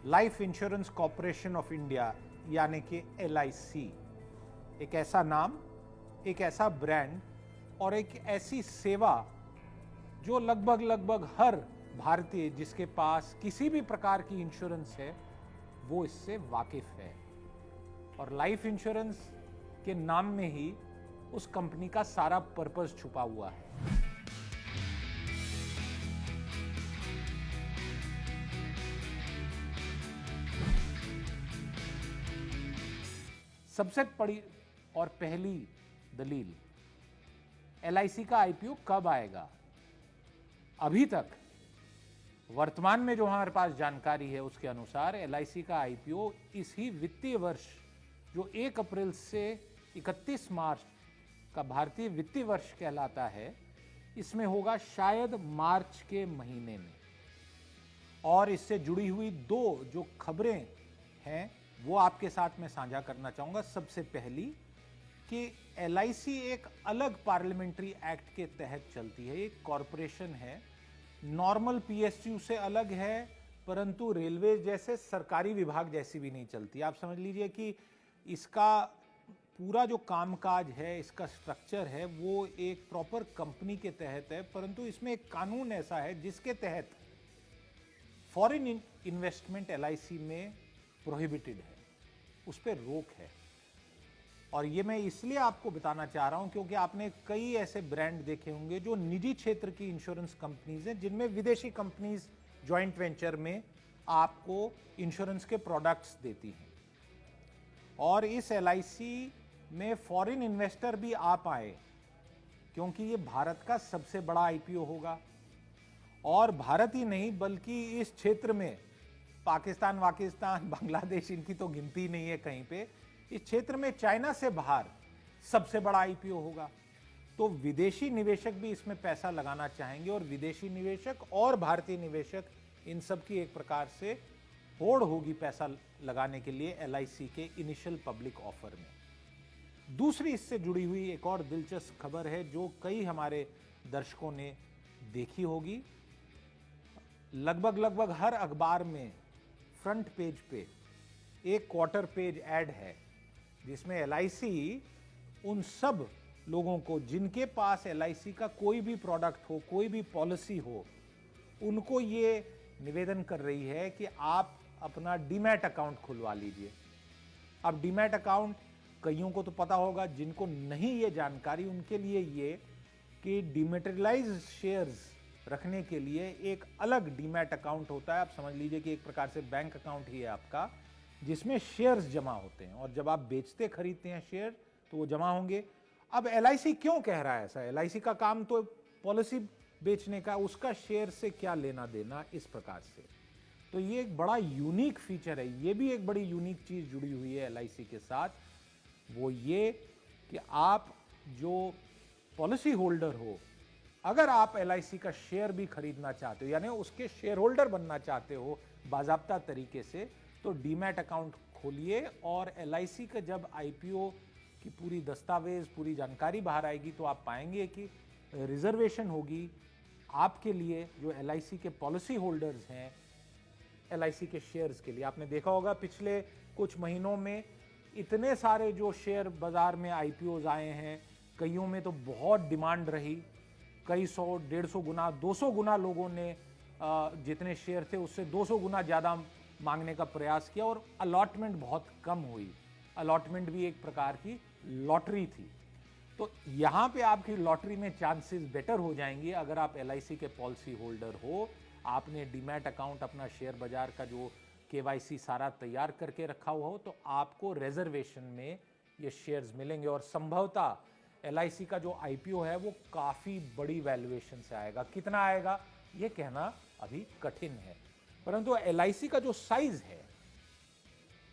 Life insurance corporation of India यानी कि LIC एक ऐसा नाम, एक ऐसा ब्रांड और एक ऐसी सेवा जो लगभग हर भारतीय जिसके पास किसी भी प्रकार की इंश्योरेंस है वो इससे वाकिफ है। और लाइफ इंश्योरेंस के नाम में ही उस कंपनी का सारा पर्पस छुपा हुआ है। सबसे बड़ी और पहली दलील, LIC का IPO कब आएगा? अभी तक वर्तमान में जो हमारे पास जानकारी है उसके अनुसार LIC का IPO इस ही वित्तीय वर्ष जो 1 अप्रैल से 31 मार्च का भारतीय वित्तीय वर्ष कहलाता है, इसमें होगा शायद मार्च के महीने में। और इससे जुड़ी हुई दो जो खबरें हैं वो आपके साथ में साझा करना चाहूंगा। सबसे पहली कि LIC एक अलग पार्लियामेंट्री एक्ट के तहत चलती है, एक कॉरपोरेशन है, नॉर्मल PSU से अलग है, परंतु रेलवे जैसे सरकारी विभाग जैसी भी नहीं चलती। आप समझ लीजिए कि इसका पूरा जो कामकाज है, इसका स्ट्रक्चर है, वो एक प्रॉपर कंपनी के तहत है, परंतु इसमें एक कानून ऐसा है जिसके तहत फॉरेन इन्वेस्टमेंट LIC में प्रोहिबिटेड है, उस पर रोक है। और ये मैं इसलिए आपको बताना चाह रहा हूं क्योंकि आपने कई ऐसे ब्रांड देखे होंगे जो निजी क्षेत्र की इंश्योरेंस कंपनीज हैं, जिनमें विदेशी कंपनीज जॉइंट वेंचर में आपको इंश्योरेंस के प्रोडक्ट्स देती हैं। और इस LIC में फॉरेन इन्वेस्टर भी आ पाए क्योंकि ये भारत का सबसे बड़ा IPO होगा। और भारत ही नहीं बल्कि इस क्षेत्र में पाकिस्तान, बांग्लादेश, इनकी तो गिनती नहीं है कहीं पे। इस क्षेत्र में चाइना से बाहर सबसे बड़ा IPO होगा, तो विदेशी निवेशक भी इसमें पैसा लगाना चाहेंगे और विदेशी निवेशक और भारतीय निवेशक इन सब की एक प्रकार से होड़ होगी पैसा लगाने के लिए LIC के इनिशियल पब्लिक ऑफर में। दूसरी इससे जुड़ी हुई एक और दिलचस्प खबर है जो कई हमारे दर्शकों ने देखी होगी। लगभग हर अखबार में फ्रंट पेज पे एक क्वार्टर पेज ऐड है जिसमें LIC उन सब लोगों को जिनके पास LIC का कोई भी प्रोडक्ट हो, कोई भी पॉलिसी हो, उनको ये निवेदन कर रही है कि आप अपना डीमैट अकाउंट खुलवा लीजिए। अब डीमैट अकाउंट कईयों को तो पता होगा, जिनको नहीं ये जानकारी उनके लिए ये कि डिमेटेरियलाइज्ड शेयर्स रखने के लिए एक अलग डीमैट अकाउंट होता है। आप समझ लीजिए कि एक प्रकार से बैंक अकाउंट ही है आपका, जिसमें शेयर्स जमा होते हैं और जब आप बेचते खरीदते हैं शेयर तो वो जमा होंगे। अब LIC क्यों कह रहा है ऐसा? LIC का काम तो पॉलिसी बेचने का, उसका शेयर से क्या लेना देना इस प्रकार से। तो ये एक बड़ा यूनिक फीचर है, ये भी एक बड़ी यूनिक चीज जुड़ी हुई है LIC के साथ, वो ये कि आप जो पॉलिसी होल्डर हो, अगर आप LIC का शेयर भी खरीदना चाहते हो यानी उसके शेयर होल्डर बनना चाहते हो बाजाब्ता तरीके से, तो डीमैट अकाउंट खोलिए और LIC का जब IPO की पूरी दस्तावेज, पूरी जानकारी बाहर आएगी तो आप पाएंगे कि रिजर्वेशन होगी आपके लिए जो LIC के पॉलिसी होल्डर्स हैं LIC के शेयर्स के लिए। आपने देखा होगा पिछले कुछ महीनों में इतने सारे जो शेयर बाजार में IPOs आए हैं, कईयों में तो बहुत डिमांड रही, कई 100, 150 गुना, 200 गुना लोगों ने जितने शेयर थे उससे 200 गुना ज़्यादा मांगने का प्रयास किया और अलॉटमेंट बहुत कम हुई। अलॉटमेंट भी एक प्रकार की लॉटरी थी। तो यहाँ पे आपकी लॉटरी में चांसेस बेटर हो जाएंगे अगर आप LIC के पॉलिसी होल्डर हो, आपने डीमैट अकाउंट अपना शेयर बाजार का जो KYC सारा तैयार करके रखा हुआ हो, तो आपको रिजर्वेशन में ये शेयर्स मिलेंगे और संभवतः LIC का जो IPO है वो काफी बड़ी वैल्यूएशन से आएगा। कितना आएगा ये कहना अभी कठिन है, परंतु LIC का जो साइज है,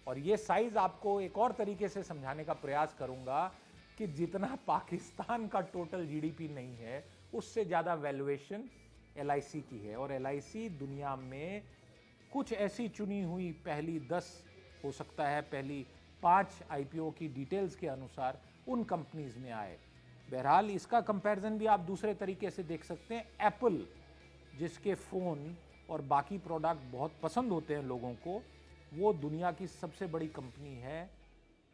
और ये साइज आपको एक और तरीके से समझाने का प्रयास करूंगा कि जितना पाकिस्तान का टोटल GDP नहीं है उससे ज्यादा वैल्यूएशन LIC की है। और LIC दुनिया में कुछ ऐसी चुनी हुई पहली 10, हो सकता है पहली 5 IPO की डिटेल्स के अनुसार उन कंपनीज में आए। बहरहाल इसका कंपैरिजन भी आप दूसरे तरीके से देख सकते हैं। एप्पल, जिसके फोन और बाकी प्रोडक्ट बहुत पसंद होते हैं लोगों को, वो दुनिया की सबसे बड़ी कंपनी है,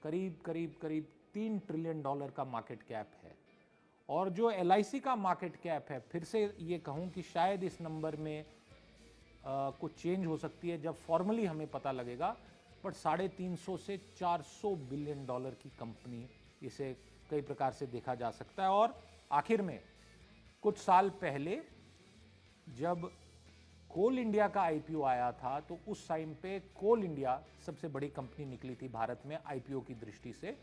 करीब करीब करीब $3 ट्रिलियन का मार्केट कैप है। और जो LIC का मार्केट कैप है, फिर से ये कहूँ कि शायद इस नंबर में कुछ चेंज हो सकती है जब फॉर्मली हमें पता लगेगा, बट $350 से $400 बिलियन की कंपनी इसे कई प्रकार से देखा जा सकता है। और आखिर में कुछ साल पहले जब कोल इंडिया का IPO आया था, तो उस टाइम पे कोल इंडिया सबसे बड़ी कंपनी निकली थी भारत में IPO की दृष्टि से।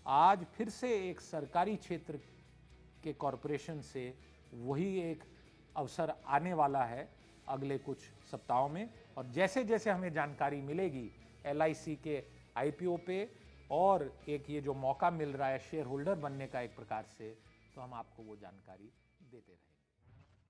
आज फिर से एक सरकारी क्षेत्र के कॉरपोरेशन से वही एक अवसर आने वाला है अगले कुछ सप्ताहों में। और जैसे जैसे हमें जानकारी मिलेगी LIC के IPO पे, और एक ये जो मौका मिल रहा है शेयर होल्डर बनने का एक प्रकार से, तो हम आपको वो जानकारी देते रहेंगे।